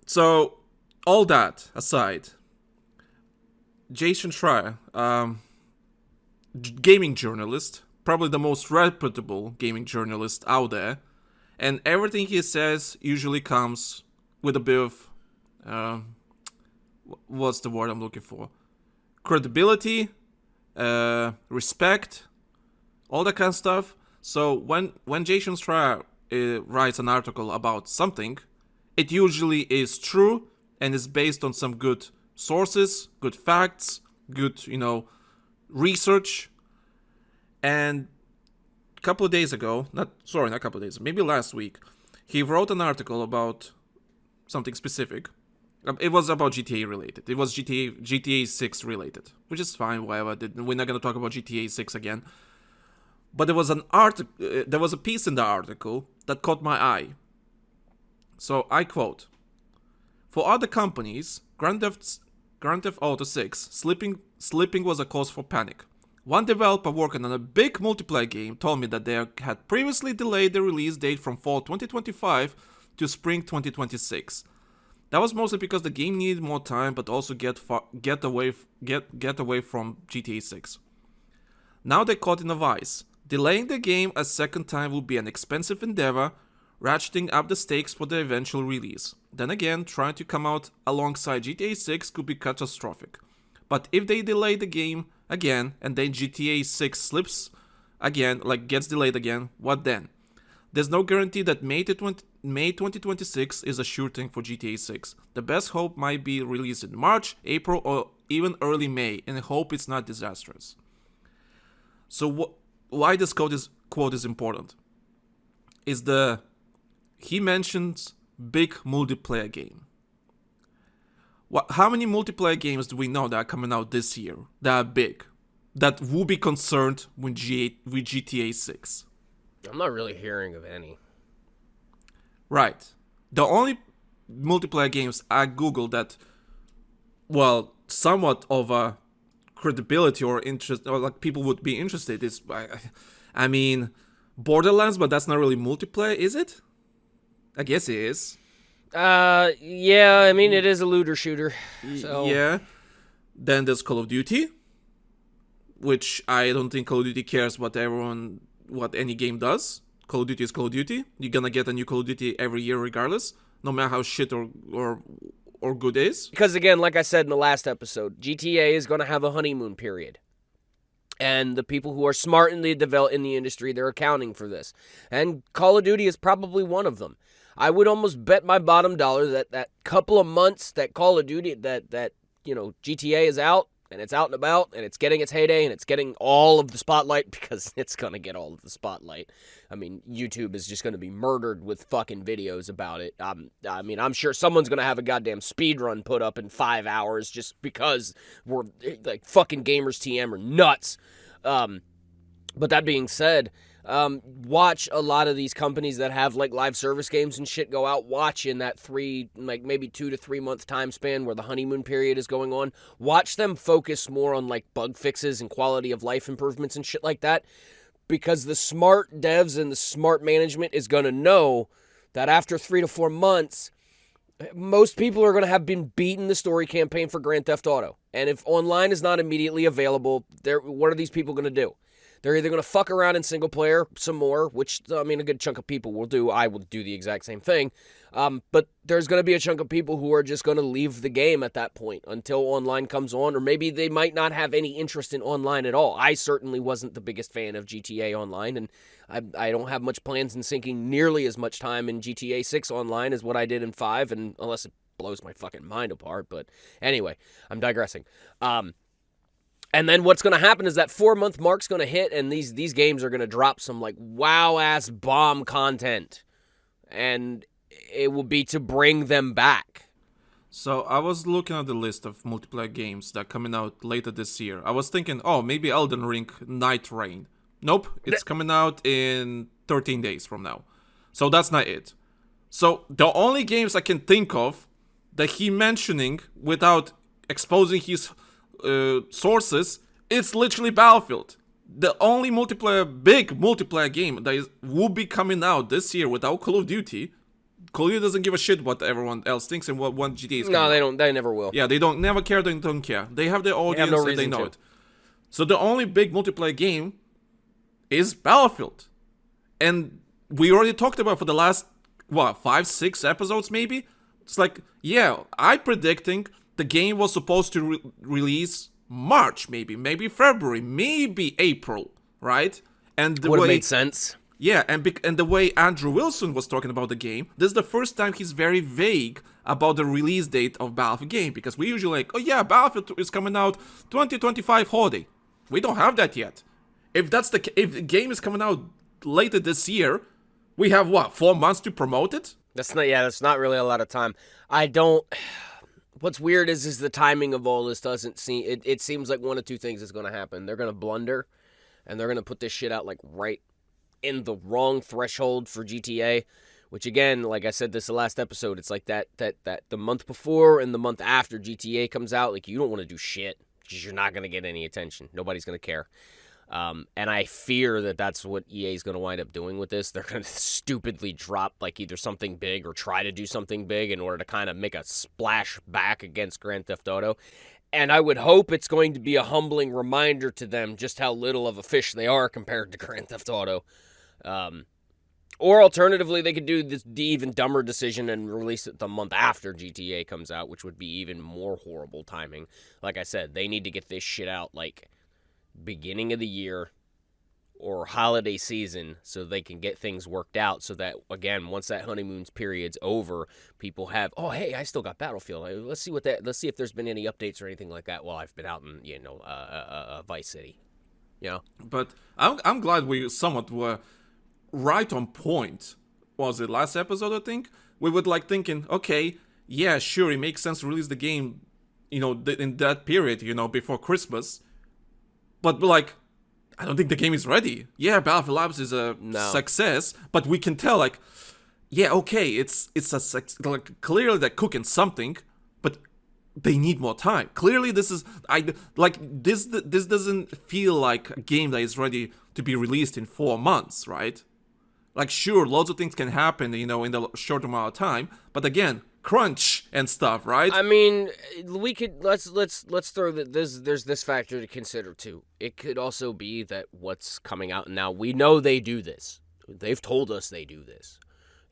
So, all that aside, Jason Schreier, gaming journalist, probably the most reputable gaming journalist out there, and everything he says usually comes with a bit of, what's the word I'm looking for? Credibility, respect, all that kind of stuff. So when Jason Schreier writes an article about something, it usually is true and is based on some good sources, good facts, good, research. And a couple of days ago, maybe last week, he wrote an article about something specific. It was about GTA related. It was GTA 6 related, which is fine, whatever. We're not going to talk about GTA 6 again. But there was a piece in the article that caught my eye. So I quote, "For other companies, Grand Theft Auto 6 slipping was a cause for panic. One developer working on a big multiplayer game told me that they had previously delayed the release date from fall 2025 to spring 2026. That was mostly because the game needed more time, but also get away from GTA 6. Now they're caught in a vice. Delaying the game a second time will be an expensive endeavor, ratcheting up the stakes for the eventual release. Then again, trying to come out alongside GTA 6 could be catastrophic. But if they delay the game again and then GTA 6 slips again, gets delayed again, what then? There's no guarantee that May 2026 is a sure thing for GTA 6. The best hope might be released in March, April, or even early May, and I hope it's not disastrous." So why this quote is important is he mentions big multiplayer game. How many multiplayer games do we know that are coming out this year that are big, that will be concerned with GTA 6? I'm not really hearing of any. Right. The only multiplayer games I googled that, somewhat of a credibility or interest, or people would be interested is, Borderlands, but that's not really multiplayer, is it? I guess it is. Yeah, it is a looter shooter. So. Yeah. Then there's Call of Duty, which I don't think Call of Duty cares what any game does. Call of Duty is Call of Duty. You're gonna get a new Call of Duty every year regardless, no matter how shit or good it is. Because again, like I said in the last episode, GTA is gonna have a honeymoon period. And the people who are smart in the industry, they're accounting for this. And Call of Duty is probably one of them. I would almost bet my bottom dollar that couple of months that Call of Duty, that GTA is out, and it's out and about, and it's getting its heyday, and it's getting all of the spotlight, because it's going to get all of the spotlight. YouTube is just going to be murdered with fucking videos about it. I'm sure someone's going to have a goddamn speed run put up in 5 hours just because we're, fucking Gamers TM are nuts. But that being said, watch a lot of these companies that have live service games and shit go out. Watch in that maybe 2 to 3 month time span where the honeymoon period is going on. Watch them focus more on bug fixes and quality of life improvements and shit like that, because the smart devs and the smart management is going to know that after 3 to 4 months, most people are going to have been beaten the story campaign for Grand Theft Auto. And if online is not immediately available, what are these people going to do? They're either going to fuck around in single player some more, which, a good chunk of people will do. I will do the exact same thing. But there's going to be a chunk of people who are just going to leave the game at that point until online comes on, or maybe they might not have any interest in online at all. I certainly wasn't the biggest fan of GTA Online, and I don't have much plans in sinking nearly as much time in GTA 6 Online as what I did in 5, and unless it blows my fucking mind apart. But anyway, I'm digressing. And then what's going to happen is that 4-month mark's going to hit, and these games are going to drop some wow-ass bomb content. And it will be to bring them back. So I was looking at the list of multiplayer games that are coming out later this year. I was thinking, maybe Elden Ring Night Rain. Nope, it's coming out in 13 days from now. So that's not it. So the only games I can think of that he mentioning without exposing his sources, it's literally Battlefield. The only big multiplayer game that will be coming out this year without Call of Duty Call of Duty doesn't give a shit what everyone else thinks and what one GTA is. No, they don't. They never will. Yeah, they don't never care. They don't care. They have their audience no and they know to. it. So the only big multiplayer game is Battlefield, and we already talked about for the last 5-6 episodes maybe. It's like, yeah, I'm predicting the game was supposed to release March, maybe February, maybe April, right? And the would have way made sense. Yeah, and the way Andrew Wilson was talking about the game, this is the first time he's very vague about the release date of Battlefield game, because we usually like, oh yeah, Battlefield is coming out 2025 holiday. We don't have that yet. If the game is coming out later this year, we have 4 months to promote it? That's not really a lot of time. What's weird is the timing of all this doesn't seem, it seems like one of two things is going to happen. They're going to blunder, and they're going to put this shit out like right in the wrong threshold for GTA, which again, like I said this the last episode, it's like that the month before and the month after GTA comes out, like you don't want to do shit because you're not going to get any attention. Nobody's going to care. And I fear that that's what EA is going to wind up doing with this. They're going to stupidly drop like either something big or try to do something big in order to kind of make a splash back against Grand Theft Auto. And I would hope it's going to be a humbling reminder to them just how little of a fish they are compared to Grand Theft Auto. Or alternatively, they could do the even dumber decision and release it the month after GTA comes out, which would be even more horrible timing. Like I said, they need to get this shit out like beginning of the year or holiday season so they can get things worked out so that, again, once that honeymoon period's over, people have, oh, hey, I still got Battlefield. Let's see if there's been any updates or anything like that while I've been out in, Vice City. But I'm glad we somewhat were right on point. Was it last episode, I think? We were like thinking, okay, yeah, sure, it makes sense to release the game, in that period, before Christmas. But like, I don't think the game is ready. Yeah, Battlefield Labs is a success, but we can tell, like, yeah, okay, it's a like clearly they're cooking something, but they need more time. Clearly, this doesn't feel like a game that is ready to be released in 4 months, right? Like, sure, loads of things can happen, in the short amount of time, but again, crunch and stuff, right? I mean, we could let's throw that. There's this factor to consider too. It could also be that what's coming out now, we know they do this. They've told us they do this.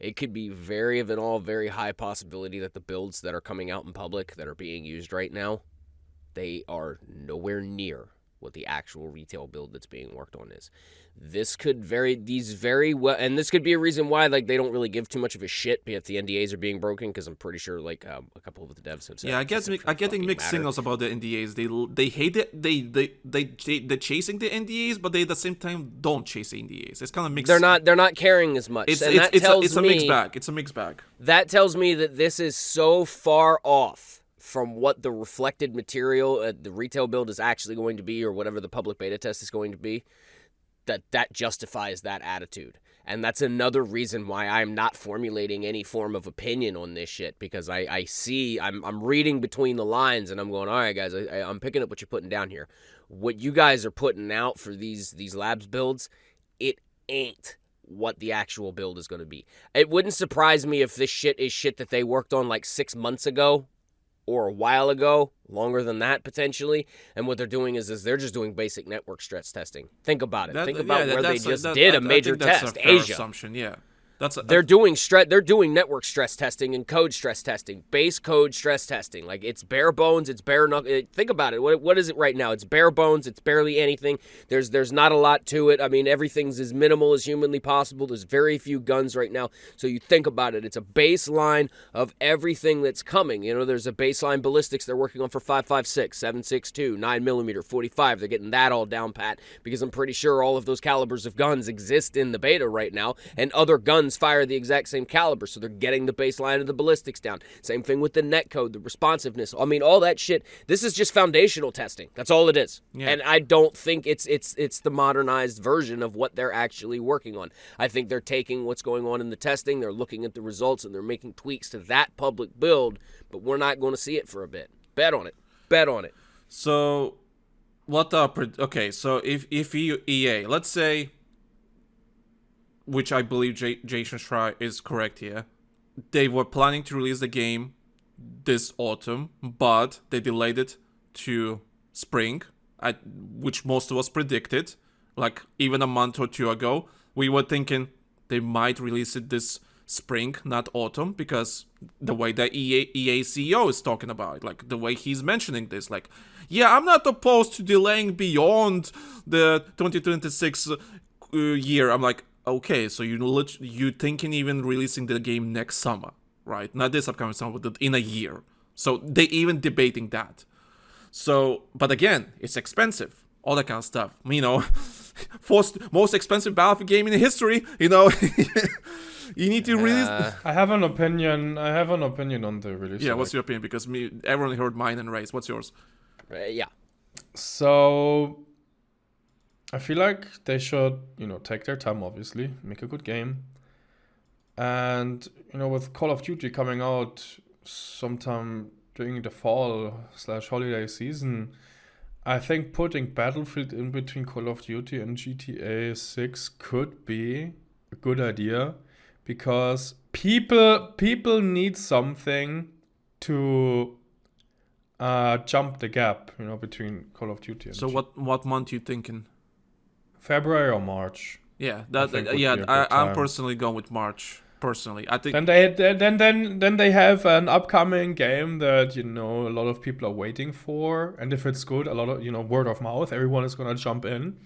It could be very high possibility that the builds that are coming out in public that are being used right now, they are nowhere near what the actual retail build that's being worked on is. This could very well, and this could be a reason why like they don't really give too much of a shit if the NDAs are being broken, because I'm pretty sure like a couple of the devs have said. Yeah, I'm getting mixed signals about the NDAs. They hate it. They're chasing the NDAs, but they at the same time don't chase the NDAs. It's kind of mixed. They're not caring as much. It's a mixed bag. It's a mixed bag. That tells me that this is so far off from what the reflected material, the retail build is actually going to be, or whatever the public beta test is going to be, that justifies that attitude. And that's another reason why I'm not formulating any form of opinion on this shit, because I'm reading between the lines and I'm going, all right, guys, I'm picking up what you're putting down here. What you guys are putting out for these labs builds, it ain't what the actual build is going to be. It wouldn't surprise me if this shit is shit that they worked on like 6 months ago, or a while ago, longer than that potentially, and what they're doing is they're just doing basic network stress testing. Think about it. Think about where they just did a major test. Asia. Assumption, yeah. They're doing network stress testing and code stress testing, base code stress testing. Like, it's bare bones, it's bare knuckle. Think about it. What is it right now? It's bare bones. It's barely anything. There's not a lot to it. I mean, everything's as minimal as humanly possible. There's very few guns right now. So you think about it. It's a baseline of everything that's coming. There's a baseline ballistics they're working on for 5.56, 7.62, 9mm, 45. They're getting that all down pat, because I'm pretty sure all of those calibers of guns exist in the beta right now, and other guns fire the exact same caliber, so they're getting the baseline of the ballistics down. Same thing with the netcode, the responsiveness. I mean, all that shit. This is just foundational testing. That's all it is. Yeah. And I don't think it's the modernized version of what they're actually working on. I think they're taking what's going on in the testing, they're looking at the results, and they're making tweaks to that public build, but we're not going to see it for a bit. Bet on it. So, so if EA, let's say, which I believe Jason Schreier is correct here, they were planning to release the game this autumn, but they delayed it to spring, which most of us predicted. Like even a month or two ago, we were thinking they might release it this spring, not autumn, because the way the EA CEO is talking about it, like the way he's mentioning this, like, yeah, I'm not opposed to delaying beyond the 2026 year. I'm like, okay, so you thinking even releasing the game next summer, right? Not this upcoming summer, but in a year. So they even debating that. So, but again, it's expensive, all that kind of stuff. You know, most expensive Battlefield game in history. You know, you need to release. I have an opinion. On the release. Yeah, what's your opinion? Because everyone heard mine and Ray's. What's yours? Yeah. So I feel like they should, take their time, obviously, make a good game. And, with Call of Duty coming out sometime during the fall/holiday season, I think putting Battlefield in between Call of Duty and GTA 6 could be a good idea, because people need something to jump the gap, between Call of Duty and So what month you thinking? February or March. Yeah, I'm personally going with March. Personally, I think then they have an upcoming game that a lot of people are waiting for, and if it's good, a lot of word of mouth, everyone is gonna jump in.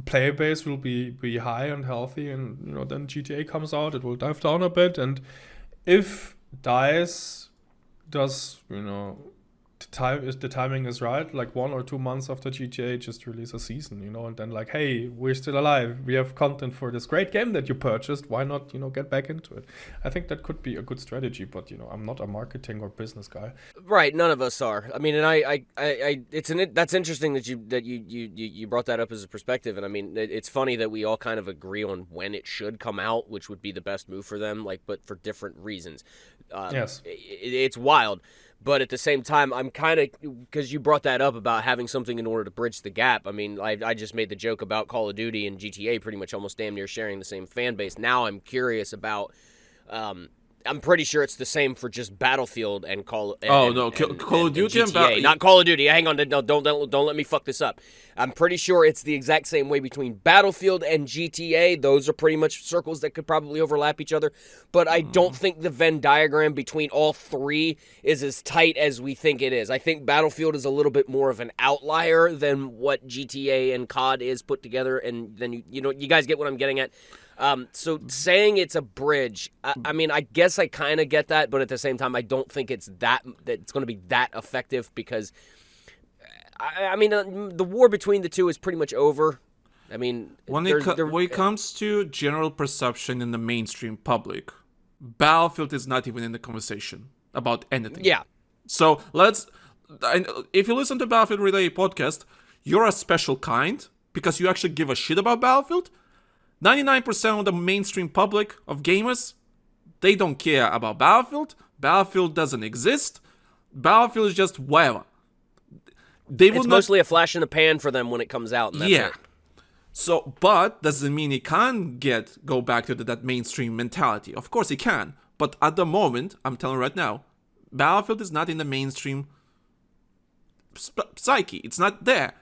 Player base will be high and healthy, and then GTA comes out, it will dive down a bit, and if DICE does the timing is right, like 1 or 2 months after GTA, just release a season, and then like, hey, we're still alive, we have content for this great game that you purchased, why not get back into it? I think that could be a good strategy, but I'm not a marketing or business guy. Right, none of us are. I mean, and that's interesting that you brought that up as a perspective, and I mean, it's funny that we all kind of agree on when it should come out, which would be the best move for them, like, but for different reasons. Yes, it's wild. But at the same time, I'm kind of, because you brought that up about having something in order to bridge the gap. I mean, I just made the joke about Call of Duty and GTA pretty much almost damn near sharing the same fan base. Now I'm curious about, I'm pretty sure it's the same for just Battlefield and Call of Duty and GTA. Not Call of Duty. Hang on, don't let me fuck this up. I'm pretty sure it's the exact same way between Battlefield and GTA. Those are pretty much circles that could probably overlap each other. But I don't think the Venn diagram between all three is as tight as we think it is. I think Battlefield is a little bit more of an outlier than what GTA and COD is put together. And then you guys get what I'm getting at. So saying it's a bridge, I mean, I guess I kind of get that, but at the same time, I don't think it's that it's going to be that effective, because, I mean, the war between the two is pretty much over. I mean, when it comes to general perception in the mainstream public, Battlefield is not even in the conversation about anything. Yeah. So if you listen to Battlefield Relay podcast, you're a special kind, because you actually give a shit about Battlefield. 99% of the mainstream public of gamers, they don't care about Battlefield. Battlefield doesn't exist. Battlefield is just whatever. It's mostly a flash in the pan for them when it comes out. And that's it. So, but doesn't mean it can't go back to that mainstream mentality. Of course it can. But at the moment, I'm telling you right now, Battlefield is not in the mainstream psyche. It's not there.